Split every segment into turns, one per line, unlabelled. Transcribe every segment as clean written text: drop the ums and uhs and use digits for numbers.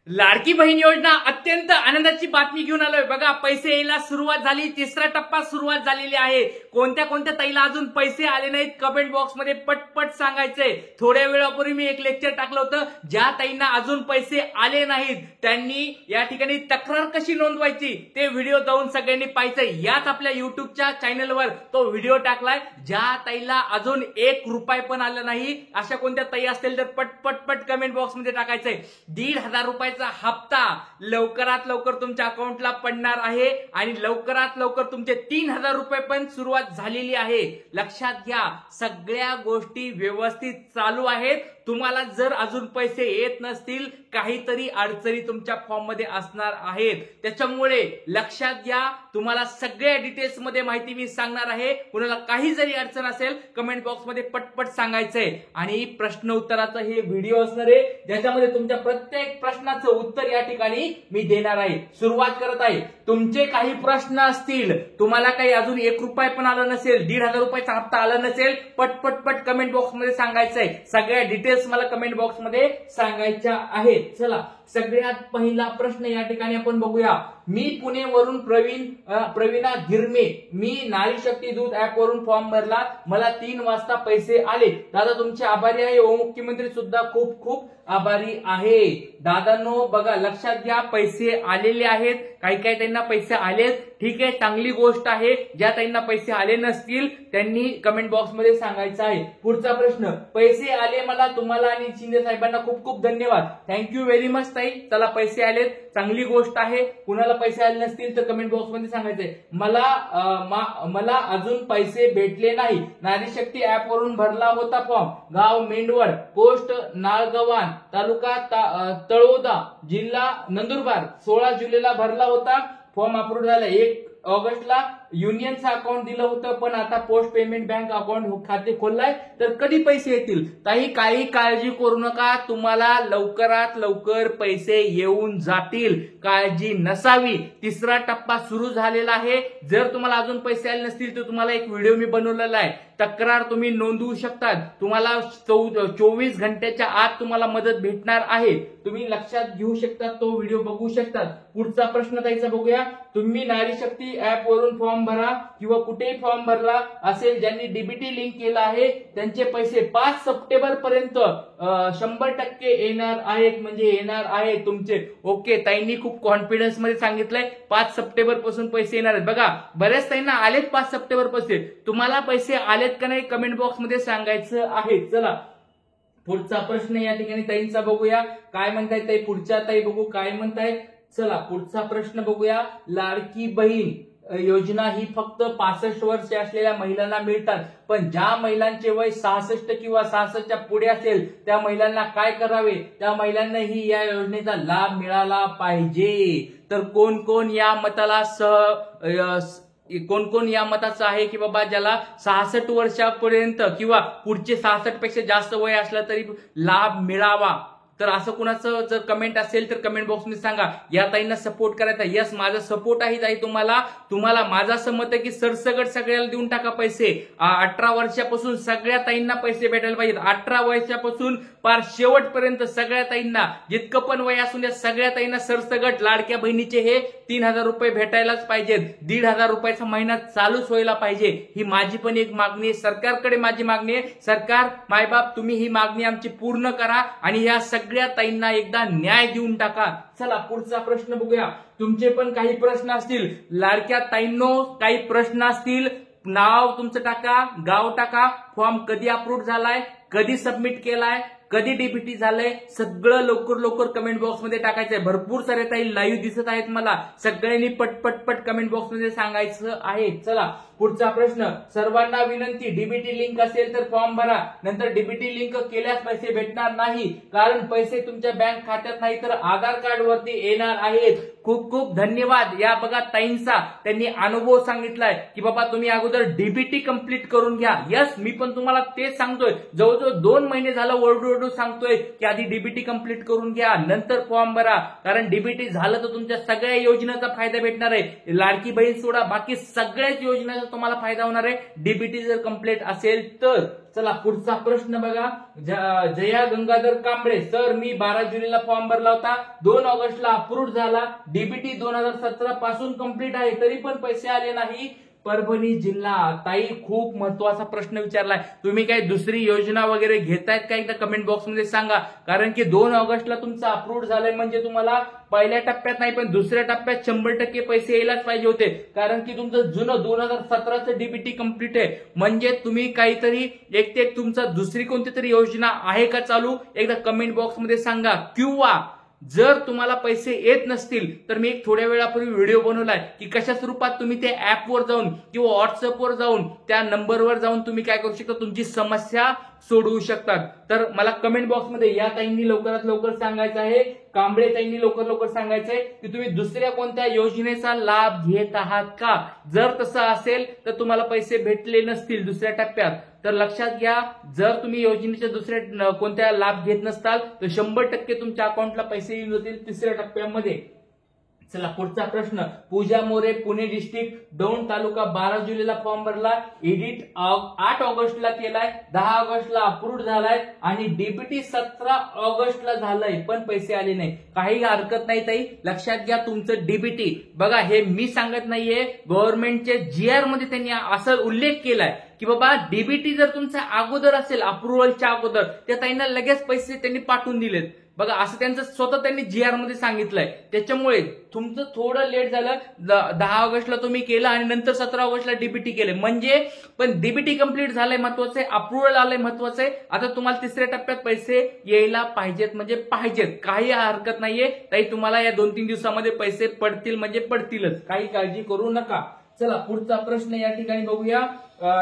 लाडकी बहीण योजना अत्यंत आनंदाची बातमी घेऊन आलोय बघा. पैसे यायला सुरुवात झाली, तिसरा टप्पा सुरुवात झालेली आहे. कोणत्या कोणत्या ताईला अजून पैसे आले नाहीत कमेंट बॉक्स मध्ये पटपट सांगायचंय. थोड्या वेळापूर्वी मी एक लेक्चर टाकलं होतं, ज्या ताईंना अजून पैसे आले नाहीत त्यांनी या ठिकाणी तक्रार कशी नोंदवायची ते व्हिडिओ जाऊन सगळ्यांनी पाहायचंय. याच आपल्या युट्यूबच्या चॅनलवर तो व्हिडिओ टाकलाय. ज्या ताईला अजून 1 रुपया पण आला नाही अशा कोणत्या ताई असतील तर पटपट कमेंट बॉक्स मध्ये टाकायचंय. 1,500 रुपयाचा हप्ता लवकरात लवकर तुमच्या अकाउंटला पडणार आहे आणि लवकरात लवकर तुमचे 3,000 रुपये पण सुरुवात झालेली आहे. लक्षात घ्या, सगळ्या गोष्टी व्यवस्थित चालू आहेत. तुम्हाला जर अजून पैसे येत नसतील, काहीतरी अडचणी तुमच्या फॉर्म मध्ये असणार आहेत. त्याच्यामुळे लक्षात घ्या, तुम्हाला सगळ्या डिटेल्स मध्ये माहिती मी सांगणार आहे. कुणाला काही जरी अडचण असेल कमेंट बॉक्स मध्ये पटपट सांगायचंय. आणि प्रश्न उत्तराचा हे व्हिडिओ असणार आहे, ज्याच्यामध्ये तुमच्या प्रत्येक प्रश्नाचं उत्तर या ठिकाणी मी देणार आहे. सुरुवात करत आहे. तुमचे काही प्रश्न असतील, तुम्हाला काही अजून 1 रुपया पण आला नसेल, 1,500 रुपयाचा हप्ता आला नसेल, पटपट कमेंट बॉक्स मध्ये सांगायचंय. सगळ्या डिटेल्स मला कमेंट बॉक्स मध्ये सांगायच्या आहेत. चला, सगळ्यात पहिला प्रश्न या ठिकाणी आपण बघूया. मी पुणेवरून प्रवीणा गिरमे, मी नारी शक्ती दूत ऍप वरून फॉर्म भरला, मला 3 वाजता पैसे आले. दादा तुमचे आभारी आहे. उपमुख्यमंत्री सुद्धा खूप खूप आभारी आहे. दादांनो बघा, लक्षात घ्या, पैसे आलेले आहेत. काही त्यांना पैसे आलेत, ठीक आहे, चांगली गोष्ट आहे. ज्या त्यांना पैसे आले नसतील त्यांनी कमेंट बॉक्स मध्ये सांगायचं आहे. पुढचा प्रश्न, पैसे आले मला, तुम्हाला आणि शिंदे साहेबांना खूप खूप धन्यवाद. थँक्यू व्हेरी मच ताई. चला, पैसे आलेत, चांगली गोष्ट आहे. कुणाला पैसे आले नसतील तर कमेंट बॉक्स मध्ये सांगायचंय. मला अजून पैसे भेटले नाही. नारी शक्ती ऍप वरून भरला होता फॉर्म, गाव मेंढवड, पोस्ट नाळगव्हाण, तालुका तळोदा, जिल्हा नंदुरबार. 16 जुलैला भरला होता फॉर्म, अप्रूव्ह झाला. 1 ऑगस्टला युनियनचं अकाउंट दिलं होतं, पण आता पोस्ट पेमेंट बँक अकाउंट खाते खोललाय, तर कधी पैसे येतील? ताई काही काळजी करू नका, तुम्हाला लवकरात लवकर पैसे येऊन जातील, काळजी नसावी. तिसरा टप्पा सुरू झालेला आहे. जर तुम्हाला अजून पैसे आले नसतील तर तुम्हाला एक व्हिडिओ मी बनवलेला आहे, तक्रार तुम्ही नोंदवू शकता. तुम्हाला 24 घंट्याच्या आत तुम्हाला मदत भेटणार आहे. तुम्ही लक्षात घेऊ शकता, तो व्हिडिओ बघू शकता. पुढचा प्रश्न ताईचा बघूया. तुम्ही नारी शक्ती ऍप वरून फॉर्म भरा किंवा कुठेही फॉर्म भरला असेल, ज्यांनी डीबीटी लिंक केला आहे त्यांचे पैसे 5 सप्टेंबर पर्यंत 100% येणार आहेत, म्हणजे येणार आहे तुमचे. ओके, ताईंनी खूप कॉन्फिडन्स मध्ये सांगितलंय 5 सप्टेंबर पासून पैसे येणार आहेत. बघा, बऱ्याच ताईंना आलेत 5 सप्टेंबर पासून. तुम्हाला पैसे आलेत का नाही कमेंट बॉक्स मध्ये सांगायचं आहे. चला, पुढचा प्रश्न या ठिकाणी ताईंचा बघूया. काय म्हणताय ताई? पुढच्या ताई बघू काय म्हणताय. चला, पुढचा प्रश्न बघूया. लाडकी बहीण योजना ही फक्त 65 वर्ष असलेल्या महिलांना मिळतात, पण ज्या महिलांचे वय 66 किंवा 66च्या पुढे असेल त्या महिलांना काय करावे? त्या महिलांनाही या योजनेचा लाभ मिळाला पाहिजे. तर कोण कोण या मताचं आहे की बाबा ज्याला 66 वर्षापर्यंत किंवा पुढचे 66 पेक्षा जास्त वय असलं तरी लाभ मिळावा? तर असं कुणाचं जर कमेंट असेल तर कमेंट बॉक्स मध्ये सांगा. या ताईंना सपोर्ट करायचा. यस, माझा सपोर्ट आहे ताई तुम्हाला माझा असं मत आहे की सरसगट सगळ्याला देऊन टाका पैसे. 18 वर्षापासून सगळ्या ताईंना पैसे भेटायला पाहिजेत. 18 वर्षापासून पार शेवटपर्यंत सगळ्या ताईंना, जितकं पण वय असून द्या, सगळ्या ताईंना सरसगट लाडक्या बहिणीचे हे 3,000 रुपये भेटायलाच पाहिजेत. 1,500 रुपयाचा महिना चालूच व्हायला पाहिजे. ही माझी पण एक मागणी आहे, सरकारकडे माझी मागणी आहे. सरकार, मायबाप, तुम्ही ही मागणी आमची पूर्ण करा आणि या सगळ्या ताईंना एकदा न्याय देऊन टाका. चला, पुढचा प्रश्न बघूया. तुमचे पण काही प्रश्न असतील, लाडक्या ताईंनो काही प्रश्न असतील, नाव तुमचं टाका, गाव टाका, फॉर्म कधी अप्रूव्ह झालाय, कधी सबमिट केलाय, कधी डीबीटी झालंय, सगळं लवकर कमेंट बॉक्स मध्ये टाकायचंय. भरपूर सारे ताई लाईव्ह दिसत आहेत मला, सगळ्यांनी पटपट कमेंट बॉक्स मध्ये सांगायचं आहे. चला, पुढचा प्रश्न. सर्वांना विनंती, डीबीटी लिंक असेल तर फॉर्म भरा, नंतर डीबीटी लिंक केल्यास पैसे भेटणार नाही, कारण पैसे तुमच्या बँक खात्यात नाही तर आधार कार्ड वरती येणार आहेत. खूप खूप धन्यवाद या बघा ताईंचा. त्यांनी अनुभव सांगितलाय की बाबा तुम्ही अगोदर डीबीटी कंप्लीट करून घ्या. यस, मी पण तुम्हाला तेच सांगतोय. जवळजवळ 2 महिने झालं ओरडू सांगतोय की आधी डीबीटी कंप्लीट करून घ्या, नंतर फॉर्म भरा, कारण डीबीटी झालं तर तुमच्या सगळ्या योजनेचा फायदा भेटणार आहे. लाडकी बहीण सोडा, बाकी सगळ्याच योजनेचा तुम्हाला फायदा होणार आहे डीबीटी जर कंप्लीट असेल तर. चला पुढचा प्रश्न बघा. जया गंगाधर कांबळे, सर मी 12 जुलैला फॉर्म भरला होता, 2 ऑगस्टला अप्रूव्ह झाला, डीबीटी 2017 पासून कंप्लीट आहे, तरी पण पैसे आले नाही. परभणी जिल्हा. ताई खूप महत्वाचा प्रश्न विचारलाय. तुम्ही काही दुसरी योजना वगैरे घेतायत का एकदा कमेंट बॉक्स मध्ये सांगा. कारण की 2 ऑगस्टला तुमचं अप्रूव्ह झालंय म्हणजे तुम्हाला पहिल्या टप्प्यात नाही पण दुसऱ्या टप्प्यात 100% पैसे यायलाच पाहिजे होते. कारण की तुमचं जुनं 2017चं डीबीटी कंप्लीट आहे. म्हणजे तुम्ही काहीतरी एक तुमचा दुसरी कोणती तरी योजना आहे का चालू एकदा कमेंट बॉक्स मध्ये सांगा. किंवा जर तुम्हाला पैसे येत नसतील तर मी एक थोड्या वेळापूर्वी व्हिडिओ बनवलाय की कशा स्वरूपात तुम्ही ते ऍपवर जाऊन किंवा व्हॉट्सअपवर जाऊन त्या नंबरवर जाऊन तुम्ही काय करू शकता, तुमची समस्या सोडवू शकतात. तर मला कमेंट बॉक्समध्ये या ताईंनी लवकरात लवकर सांगायचं आहे, कांबळे ताईंनी लवकर लवकर सांगायचंय की तुम्ही दुसऱ्या कोणत्या योजनेचा लाभ घेत आहात का. जर तसं असेल तर तुम्हाला पैसे भेटले नसतील दुसऱ्या टप्प्यात तर लक्षात घ्या. जर तुम्ही योजनेच्या दुसऱ्या कोणत्या लाभ घेत नसताल तर 100% तुमच्या अकाउंटला पैसे येऊन जातील तिसऱ्या टप्प्यामध्ये. चला पुढचा प्रश्न. पूजा मोरे, पुणे डिस्ट्रिक्ट, दौंड तालुका, 12 जुलैला फॉर्म भरला, एडिट 8 ऑगस्टला केलाय, 10 ऑगस्टला अप्रूव्ह झालाय आणि डीबीटी 17 ऑगस्टला झालंय पण पैसे आले नाही. काही हरकत नाही ताई, लक्षात घ्या तुमचं डीबीटी बघा, हे मी सांगत नाहीये, गव्हर्नमेंटच्या जीआर मध्ये त्यांनी असं उल्लेख केलाय की बाबा डीबीटी जर तुमचा अगोदर असेल अप्रुव्हलच्या अगोदर त्या ताईंना लगेच पैसे त्यांनी पाठवून दिलेत. बघा असं त्यांचं स्वतः त्यांनी जीआर मध्ये सांगितलंय. त्याच्यामुळे तुमचं थोडं लेट झालं, 10 ऑगस्टला तुम्ही केलं आणि नंतर 17 ऑगस्टला डीबीटी केले म्हणजे पण डीबीटी कंप्लीट झालंय महत्वाचं आहे, अप्रुव्हल आलंय महत्वाचं आहे. आता तुम्हाला तिसऱ्या टप्प्यात पैसे यायला पाहिजेत म्हणजे पाहिजेत, काही हरकत नाहीये ताई, तुम्हाला या 2-3 दिवसामध्ये पैसे पडतील म्हणजे पडतीलच, काही काळजी करू नका. चला पुढचा प्रश्न या ठिकाणी बघूया.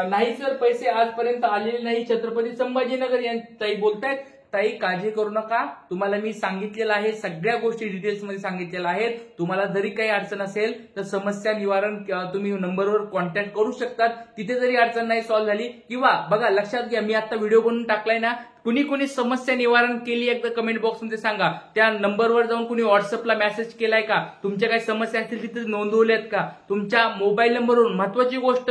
नाही सर पैसे आजपर्यंत आलेले नाही, छत्रपती संभाजीनगर ताई बोलतायत. ताई काळजी करू नका, तुम्हाला मी सांगितलेलं आहे, सगळ्या गोष्टी डिटेल्स मध्ये सांगितलेल्या आहेत. तुम्हाला जरी काही अडचण असेल तर समस्या निवारण तुम्ही नंबरवर कॉन्टॅक्ट करू शकतात. तिथे जरी अडचण नाही सॉल्व्ह झाली किंवा बघा लक्षात घ्या मी आता व्हिडिओ बनवून टाकलाय ना, कुणी समस्या निवारण केली एकदा कमेंट बॉक्स मध्ये सांगा. त्या नंबरवर जाऊन कुणी व्हॉट्सअपला मेसेज केलाय का, तुमच्या काही समस्या असतील तिथे नोंदवल्यात का, तुमच्या मोबाईल नंबरवरून, महत्वाची गोष्ट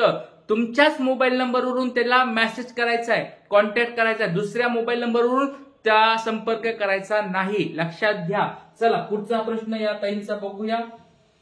तुमच्याच मोबाईल नंबरवरून त्याला मेसेज करायचा आहे, कॉन्टॅक्ट करायचा आहे, दुसऱ्या मोबाईल नंबरवरून त्या संपर्क करायचा नाही, लक्षात घ्या. चला पुढचा प्रश्न या ताईंचा बघूया.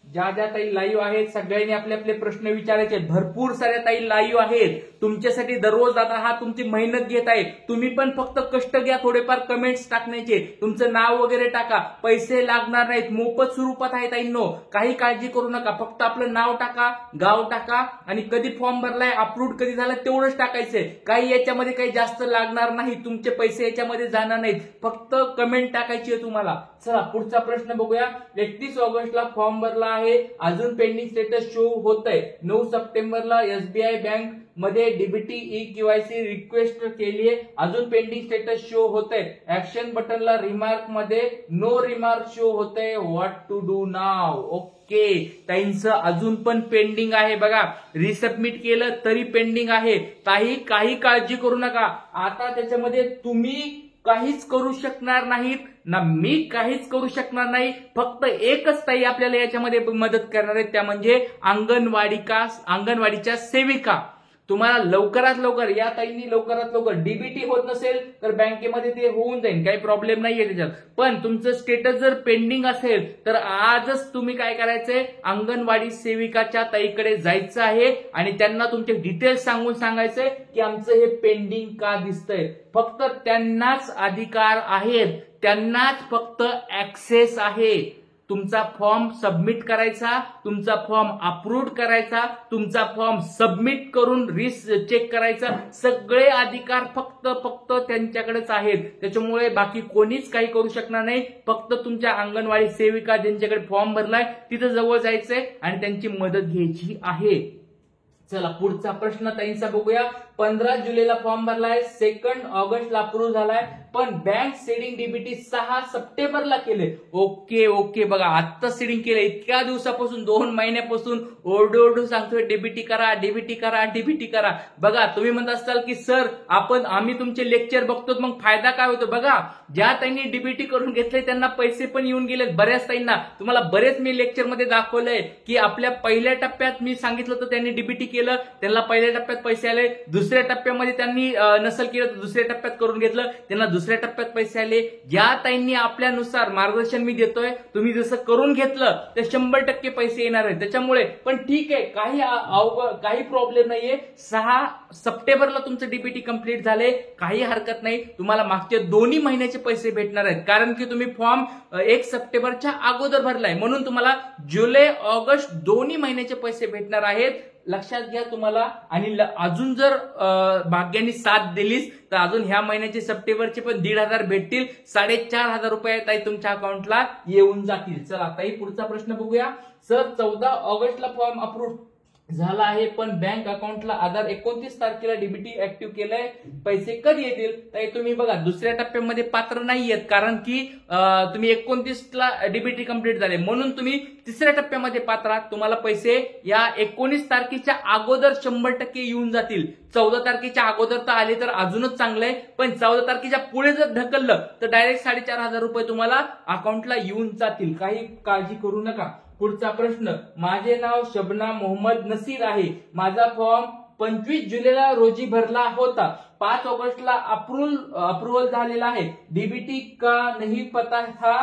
ज्या ज्या ताई लाईव्ह आहेत सगळ्यांनी आपले आपले प्रश्न विचारायचे. भरपूर साऱ्या ताई लाईव्ह आहेत तुमच्यासाठी दररोज. आता हा तुमची मेहनत घेत आहे, तुम्ही पण फक्त कष्ट घ्या, थोडेफार कमेंट्स टाकण्याचे, तुमचं नाव वगैरे टाका, पैसे लागणार नाहीत, मोफत स्वरूपात आहे ताईंनो, काही काळजी करू नका. फक्त आपलं नाव टाका, गाव टाका आणि कधी फॉर्म भरलाय, अप्रूव्ह कधी झालं तेवढंच टाकायचंय. काही याच्यामध्ये काही जास्त लागणार नाही, तुमचे पैसे याच्यामध्ये जाणार नाहीत, फक्त कमेंट टाकायची आहे तुम्हाला. चला पुढचा प्रश्न बघूया. 31 ऑगस्टला फॉर्म भरला आहे, अजून पेंडिंग स्टेटस शो होत आहे. 9 सप्टेंबरला एसबीआय बँक मध्ये डीबीटी ई-केवायसी रिक्वेस्ट केली आहे, अजून पेंडिंग स्टेटस शो होत आहे. ऍक्शन बटनला रिमार्क मध्ये नो रिमार्क शो होत आहे, व्हॉट टू डू नाव. ओके, ताईंचं अजून पण पेंडिंग आहे बघा, रिसबमिट केलं तरी पेंडिंग आहे. काही काळजी करू नका. आता त्याच्यामध्ये तुम्ही काहीच करू शकणार नाहीत ना, मी काहीच करू शकणार नाही. फक्त एकच ताई आपल्याला याच्यामध्ये मदत करणार आहे, त्या म्हणजे अंगणवाडीच्या सेविका. तुम्हाला लवकरात लवकर या ताईंनी लवकरात लवकर, डीबीटी होत नसेल तर बँकेमध्ये ते होऊन जाईल, काही प्रॉब्लेम नाहीये त्याच्यात. पण तुमचं स्टेटस जर पेंडिंग असेल तर आजच तुम्ही काय करायचंय, अंगणवाडी सेविकाच्या ताईकडे जायचं आहे आणि त्यांना तुमचे डिटेल्स सांगून सांगायचंय की आमचं हे पेंडिंग का दिसतंय. फक्त त्यांनाच अधिकार आहेत, त्यांनाच फक्त ऍक्सेस आहे. तुमचा फॉर्म सबमिट करायचा, तुमचा फॉर्म अप्रूव्ह करायचा, तुमचा फॉर्म सबमिट करून चेक करायचा, सगळे अधिकार फक्त त्यांच्याकडेच आहेत. त्याच्यामुळे बाकी कोणीच काही करू शकणार नाही. फक्त तुमच्या अंगणवाडी सेविका ज्यांच्याकडे फॉर्म भरलाय तिथं जवळ जायचंय आणि त्यांची मदत घ्यायची आहे. चला पुढचा प्रश्न ताईंचा बघूया. 15 जुलैला फॉर्म भरलाय, 2 ऑगस्टला अप्रूव्ह झालाय, पण बँक सेडिंग डीबीटी 6 सप्टेंबरला केले. ओके बघा आता सेडिंग केलं. इतक्या दिवसापासून 2 महिन्यापासून ओरडू सांगतोय डीबीटी करा, डीबीटी करा, डीबीटी करा. बघा तुम्ही म्हणत असाल की सर आम्ही तुमचे लेक्चर बघतो मग फायदा काय होतो. बघा ज्या ताईंनी डीबीटी करून घेतले त्यांना पैसे पण येऊन गेलेत. बऱ्याच ताईंना तुम्हाला बरेच मी लेक्चर मध्ये दाखवलंय की आपल्या पहिल्या टप्प्यात मी सांगितलं होतं त्यांनी डीबीटी केलं, त्यांना पहिल्या टप्प्यात पैसे आले. दुसऱ्या टप्प्यामध्ये त्यांनी नसल केलं तर दुसऱ्या टप्प्यात करून घेतलं, त्यांना दुसऱ्या टप्प्यात पैसे आले. ज्या ताईंनी आपल्यानुसार मार्गदर्शन मी देतोय तुम्ही जसं करून घेतलं तर 100% पैसे येणार आहेत. त्याच्यामुळे पण ठीक आहे, काही प्रॉब्लेम नाहीये. 6 सप्टेंबरला तुमचं डीबीटी कंप्लीट झाले, काही हरकत नाही. तुम्हाला मागच्या 2 महिन्याचे पैसे भेटणार आहेत कारण की तुम्ही फॉर्म 1 सप्टेंबरच्या अगोदर भरलाय, म्हणून तुम्हाला जुलै ऑगस्ट 2 महिन्याचे पैसे भेटणार आहेत. लक्षात घ्या तुम्हाला. आणि अजून जर भाग्याने साथ दिलीस तर अजून ह्या महिन्याचे सप्टेंबरचे पण 1,500 भेटतील. 4,500 रुपये ताई तुमच्या अकाउंटला येऊन जातील. चला ताई पुढचा प्रश्न बघूया. सर 14 ऑगस्टला फॉर्म अप्रूव्ह झाला आहे पण बँक अकाउंटला आधार 29 तारखेला डीबीटी ऍक्टिव्ह केलंय, पैसे कधी येतील. तर तुम्ही बघा दुसऱ्या टप्प्यामध्ये पात्र नाहीयेत कारण की तुम्ही 29ला डीबीटी कंप्लीट झाले, म्हणून तुम्ही तिसऱ्या टप्प्यामध्ये पात्र आहात. तुम्हाला पैसे या 19 तारखेच्या अगोदर 100% येऊन जातील. 14 तारखेच्या अगोदर तर आले तर अजूनच चांगलंय, पण 14 तारखेच्या पुढे जर ढकललं तर डायरेक्ट 4,500 रुपये तुम्हाला अकाउंटला येऊन जातील. काही काळजी करू नका. पुढचा प्रश्न. माझे नाव शबना मोहम्मद नसीर आहे. माझा फॉर्म 25 जुलैला रोजी भरला होता. 5 ऑगस्टला अप्रुव्हल झालेला आहे. डीबीटी का नाही पता था.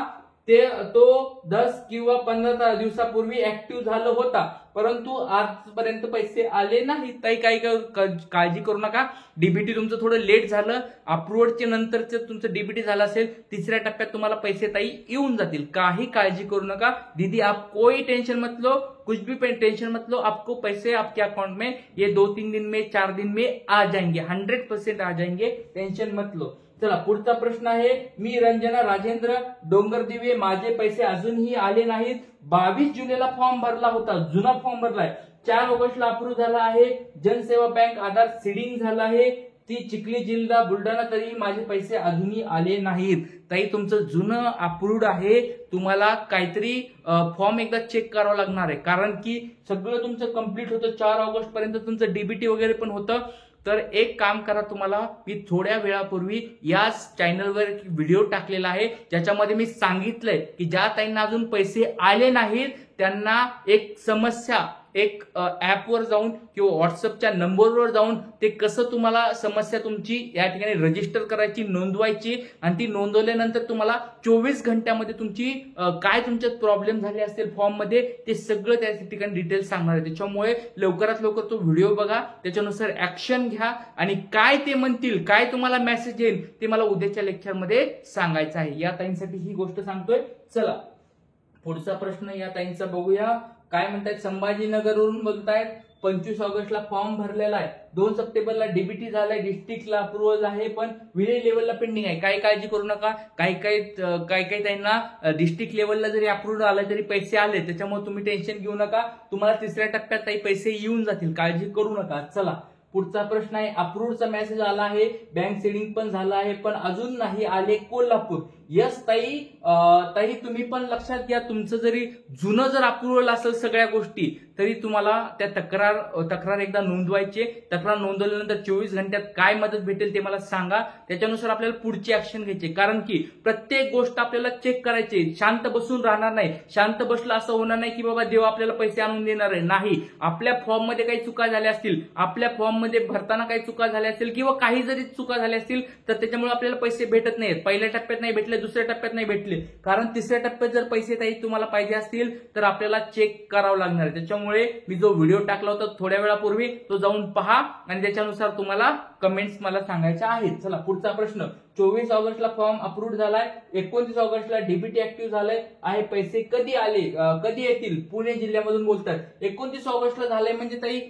तो 10 किंवा 15 दिवसापूर्वी ऍक्टिव्ह झालं होता परंतु आजपर्यंत पैसे आले नाहीत. काही काळजी करू नका. डीबीटी तुमचं थोडं लेट झालं, अप्रुव्हडच्या नंतरचं तुमचं डीबीटी झालं असेल, तिसऱ्या टप्प्यात तुम्हाला पैसे ताई येऊन जातील. काही काळजी करू नका. दीदी आप कोई टेंशन मत लो, कुछ भी टेंशन मत लो. आपको पैसे आपके अकाउंट में ये 2-3 दिन में 4 दिन में आ जाएंगे, 100% आ जाएंगे. टेंशन मत लो. चला पुढचा प्रश्न आहे. मी रंजना राजेंद्र डोंगरदिवे. माझे पैसे अजूनही आले नाहीत. 22 जुलैला फॉर्म भरला होता, जुना फॉर्म भरलाय. 4 ऑगस्टला अप्रूव्ह झाला आहे. जनसेवा बँक आधार सीडिंग झाला आहे. ती चिखली जिल्हा बुलढाणा. तरीही माझे पैसे अजूनही आले नाहीत. ताई तुमचं जुनं अप्रूव्ड आहे, तुम्हाला काहीतरी फॉर्म एकदा चेक करावं लागणार आहे कारण की सगळं तुमचं कंप्लीट होतं. 4 ऑगस्ट पर्यंत तुमचं डीबीटी वगैरे पण होतं. तर एक काम करा, तुम्हाला मी थोड्या वेळापूर्वी याच चॅनलवर व्हिडिओ टाकलेला आहे ज्याच्यामध्ये मी सांगितलंय की ज्या ताईंना अजून पैसे आले नाहीत त्यांना एक समस्या एक ऍपवर जाऊन किंवा व्हॉट्सअपच्या नंबरवर जाऊन ते कसं तुम्हाला समस्या तुमची या ठिकाणी रजिस्टर करायची, नोंदवायची आणि ती नोंदवल्यानंतर तुम्हाला 24 घंट्यामध्ये तुमची काय तुमच्यात प्रॉब्लेम झाले असतील फॉर्म मध्ये ते सगळं त्या ठिकाणी डिटेल्स सांगणार आहे. त्याच्यामुळे लवकरात लवकर तो व्हिडिओ बघा, त्याच्यानुसार ऍक्शन घ्या आणि काय ते म्हणतील, काय तुम्हाला मेसेज येईल ते मला उद्याच्या लेक्चरमध्ये सांगायचं आहे. या ताईंसाठी ही गोष्ट सांगतोय. चला पुढचा प्रश्न या ताईंचा बघूया. काय म्हणतायत. संभाजीनगरवरून बोलतायत. 25 ऑगस्टला फॉर्म भरलेला आहे. 2 सप्टेंबरला डीबीटी झालाय. डिस्ट्रिक्टला अप्रुव्हल आहे पण विलेज लेवलला पेंडिंग आहे. काही काळजी करू नका. काही त्यांना डिस्ट्रिक्ट लेवलला जरी अप्रुव्ह आलं तरी पैसे आले, त्याच्यामुळे तुम्ही टेन्शन घेऊ नका. तुम्हाला तिसऱ्या टप्प्यात काही पैसे येऊन जातील, काळजी करू नका. चला पुढचा प्रश्न आहे. अप्रूव्हचा मेसेज आला आहे, बँक सेडिंग पण झाला आहे पण अजून नाही आले. कोल्हापूर. यस ताई तुम्ही पण लक्षात घ्या, तुमचं जरी जुनं जर अप्रुव्हल असेल सगळ्या गोष्टी तरी तुम्हाला त्या तक्रार एकदा नोंदवायची. तक्रार नोंदवल्यानंतर 24 घंट्यात काय मदत भेटेल ते मला सांगा. त्याच्यानुसार आपल्याला पुढची ऍक्शन घ्यायची कारण की प्रत्येक गोष्ट आपल्याला चेक करायची. शांत बसून राहणार नाही. शांत बसलं असं होणार नाही की बाबा देव आपल्याला पैसे आणून देणार आहे. नाही, आपल्या फॉर्म मध्ये काही चुका झाल्या असतील, आपल्या फॉर्म मध्ये भरताना काही चुका झाल्या असतील किंवा काही जरी चुका झाल्या असतील तर त्याच्यामुळे आपल्याला पैसे भेटत नाहीत. पहिल्या टप्प्यात नाही भेटले, दुसऱ्या टप्प्यात नाही भेटले, कारण तिसऱ्या टप्प्यात जर पैसे काही तुम्हाला पाहिजे असतील तर आपल्याला चेक करावं लागणार आहे. त्याच्यामुळे मी जो व्हिडिओ टाकला होता थोड्या वेळापूर्वी तो जाऊन पहा आणि त्याच्यानुसार तुम्हाला कमेंट्स मला सांगायच्या आहेत. चला पुढचा प्रश्न. 24 ऑगस्टला फॉर्म अप्रूव्ह झालाय. 29 ऑगस्टला डीबीटी ऍक्टिव्ह झालाय आहे. पैसे कधी आले, कधी येतील. पुणे जिल्ह्यामधून बोलतात. 29 ऑगस्टला झालंय म्हणजे ताई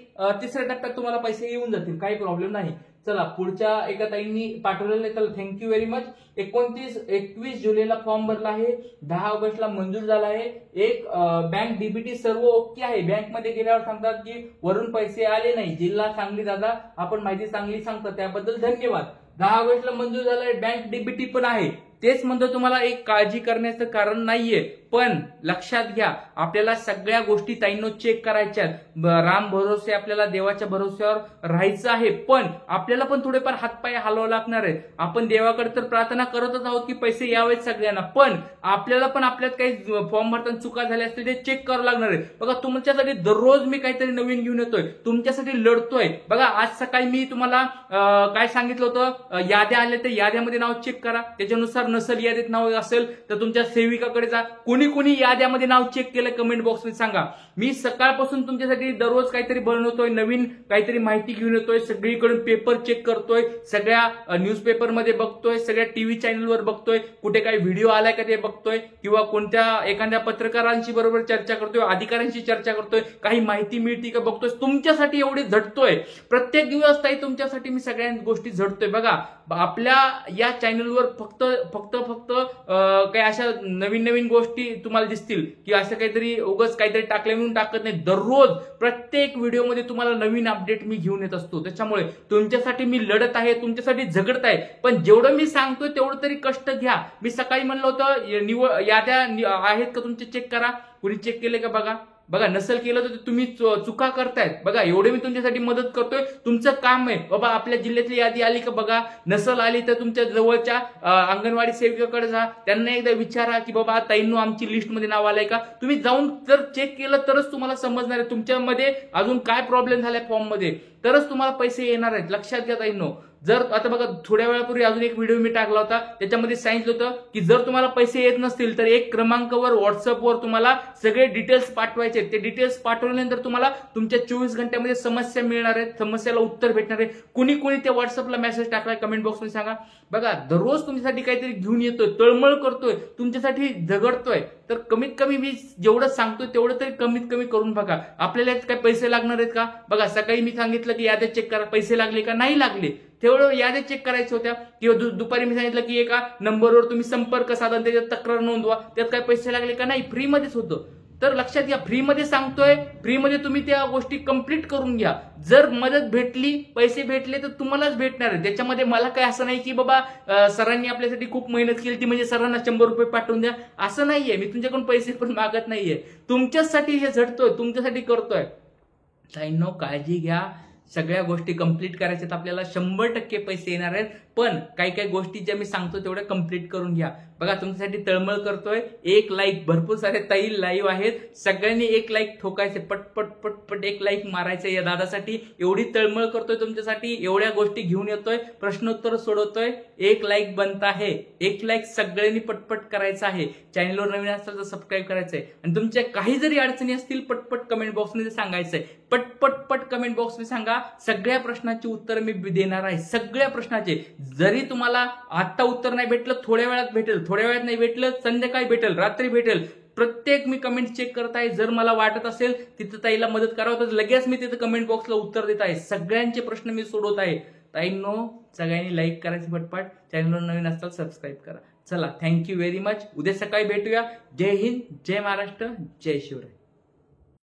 तिसऱ्या टप्प्यात तुम्हाला पैसे येऊन जातील, काही प्रॉब्लेम नाही. चला पुढच्या एका ताईंनी पाठवलेलं आहे, त्याला थँक्यू व्हेरी मच. 21 जुलैला फॉर्म भरला आहे. 10 ऑगस्टला मंजूर झाला आहे. एक बँक डीबीटी सर्व ओके आहे. बँकमध्ये गेल्यावर सांगतात की वरून पैसे आले नाही. जिल्हा सांगली. दादा आपण माहिती चांगली सांगता त्याबद्दल धन्यवाद. 10 ऑगस्टला मंजूर झालंय, बँक डीबीटी पण आहे. तेच म्हणतो तुम्हाला एक काळजी करण्याचं कारण नाहीये, पण लक्षात घ्या आपल्याला सगळ्या गोष्टी ताईंनो चेक करायच्या. राम भरोसे आपल्याला देवाच्या भरोश्यावर राहायचं आहे, पण आपल्याला पण थोडेफार हातपाय हलवावं लागणार आहे. आपण देवाकडे तर प्रार्थना करतच आहोत की पैसे यावेत सगळ्यांना, पण आपल्याला पण आपल्यात काही फॉर्म भरताना चुका झाल्या असतील ते चेक करावं लागणार आहे. बघा तुमच्यासाठी दररोज मी काहीतरी नवीन घेऊन येतोय, तुमच्यासाठी लढतोय. बघा आज सकाळी मी तुम्हाला काय सांगितलं होतं, याद्या आल्या तर याद्यामध्ये नाव चेक करा, त्याच्यानुसार नसल यादीत नाव असेल तर तुमच्या सेविकाकडे जा. कोणी याद्यामध्ये नाव चेक केलं कमेंट बॉक्समध्ये सांगा. मी सकाळपासून तुमच्यासाठी दररोज काहीतरी बनवतोय, नवीन काहीतरी माहिती घेऊन येतोय, सगळीकडून पेपर चेक करतोय, सगळ्या न्यूजपेपरमध्ये बघतोय, सगळ्या टीव्ही चॅनलवर बघतोय, कुठे काही व्हिडिओ आलाय का ते बघतोय, किंवा कोणत्या एखाद्या पत्रकारांशी बरोबर चर्चा करतोय, अधिकाऱ्यांशी चर्चा करतोय, काही माहिती मिळते का बघतोय. तुमच्यासाठी एवढी झटतोय प्रत्येक दिवस ताई, तुमच्यासाठी मी सगळ्या गोष्टी झटतोय. बघा आपल्या या चॅनलवर फक्त काही अशा नवीन गोष्टी तुम्हाला दिसतील की असं काहीतरी उगाच काहीतरी टाकले म्हणून टाकत नाही. दररोज प्रत्येक व्हिडिओमध्ये तुम्हाला नवीन अपडेट मी घेऊन येत असतो. त्याच्यामुळे तुमच्यासाठी मी लढत आहे, तुमच्यासाठी झगडत आहे, पण जेवढं मी सांगतोय तेवढं तरी कष्ट घ्या. मी सकाळी म्हणलं होतं याद्या आहेत का तुमचे चेक करा, कुणी चेक केले का बघा. बघा नसल केलं तर तुम्ही चुका करतायत. बघा एवढे मी तुमच्यासाठी मदत करतोय, तुमचं काम आहे. बाबा आपल्या जिल्ह्यातली यादी आली का बघा, नसल आली तर तुमच्या जवळच्या अंगणवाडी सेविकाकडे जा, त्यांना एकदा विचारा की बाबा ताईंनो आमची लिस्टमध्ये नाव आलंय का. तुम्ही जाऊन जर चेक केलं तरच तुम्हाला समजणार आहे तुमच्यामध्ये अजून काय प्रॉब्लेम झालाय फॉर्म मध्ये, तरच तुम्हाला पैसे येणार आहेत. लक्षात घ्या ताईंनो. जर आता बघा थोड्या वेळापूर्वी अजून एक व्हिडिओ मी टाकला होता, त्याच्यामध्ये सांगितलं होतं की जर तुम्हाला पैसे येत नसतील तर एक क्रमांकावर व्हॉट्सअपवर तुम्हाला सगळे डिटेल्स पाठवायचे. ते डिटेल्स पाठवल्यानंतर तुम्हाला तुमच्या 24 घंट्यामध्ये समस्या मिळणार आहे, समस्याला उत्तर भेटणार आहे. कुणी ते व्हॉट्सअपला मेसेज टाकलाय कमेंट बॉक्समध्ये सांगा. बघा दररोज तुमच्यासाठी काहीतरी घेऊन येतोय, तळमळ करतोय, तुमच्यासाठी झगडतोय, तर कमीत कमी मी जेवढं सांगतोय तेवढं तरी कमीत कमी करून बघा. आपल्याला काय पैसे लागणार आहेत का. बघा सकाळी मी सांगितलं की याद्या चेक करा, पैसे लागले का, नाही लागले. तेवढं याद्या चेक करायच्या होत्या. किंवा दुपारी मी सांगितलं की एका नंबरवर तुम्ही संपर्क साधा, त्याच्यात तक्रार नोंदवा, त्यात काय पैसे लागले का, नाही, फ्रीमध्येच होतं. तर लक्षात घ्या, फ्रीमध्ये सांगतोय, फ्रीमध्ये तुम्ही त्या गोष्टी कंप्लीट करून घ्या. जर मदत भेटली, पैसे भेटले तर तुम्हालाच भेटणार आहे. त्याच्यामध्ये मला काय असं नाही की बाबा सरांनी आपल्यासाठी खूप मेहनत केली ती म्हणजे सरांना 100 रुपये पाठवून द्या, असं नाहीये. मी तुमच्याकडून पैसे पण मागत नाहीये, तुमच्यासाठी हे झटतोय, तुमच्यासाठी करतोय. ताईंनो काळजी घ्या, सगळ्या गोष्टी कंप्लीट करायच्यात आपल्याला. 100% पैसे येणार आहेत, पण काही गोष्टी ज्या मी सांगतो तेवढ्या कंप्लीट करून घ्या. बघा तुमच्यासाठी तळमळ करतोय. एक लाईक, भरपूर सारे ताई लाईव्ह आहेत, सगळ्यांनी एक लाईक ठोकायचे, पट एक लाईक मारायचं या दादासाठी. एवढी तळमळ करतोय तुमच्यासाठी, एवढ्या गोष्टी घेऊन येतोय, प्रश्नोत्तर सोडवतोय. एक लाईक बनत आहे, एक लाईक सगळ्यांनी पटपट करायचं आहे. चॅनलवर नवीन असाल तर सबस्क्राईब करायचंय, आणि तुमच्या काही जरी अडचणी असतील पटपट कमेंट बॉक्समध्ये सांगायचंय. पटपट कमेंट बॉक्समध्ये सांगा, सगळ्या प्रश्नाची उत्तर मी देणार आहे, सगळ्या प्रश्नाचे. जरी तुम्हाला आता उत्तर नाही भेटलं, थोड्या वेळात भेटेल, थोड्या वेळात नाही भेटलं, संध्याकाळी भेटेल, रात्री भेटेल. प्रत्येक मी कमेंट चेक करत आहे. जर मला वाटत असेल तिथं ताईला मदत करावं तर लगेच मी तिथं कमेंट बॉक्सला उत्तर देत आहे. सगळ्यांचे प्रश्न मी सोडवत आहे. ताईंनो सगळ्यांनी लाईक करायची पटपट, चॅनलवर नवीन असताल सबस्क्राईब करा. चला, थँक्यू व्हेरी मच. उद्या सकाळी भेटूया. जय हिंद, जय महाराष्ट्र, जय शिवराय.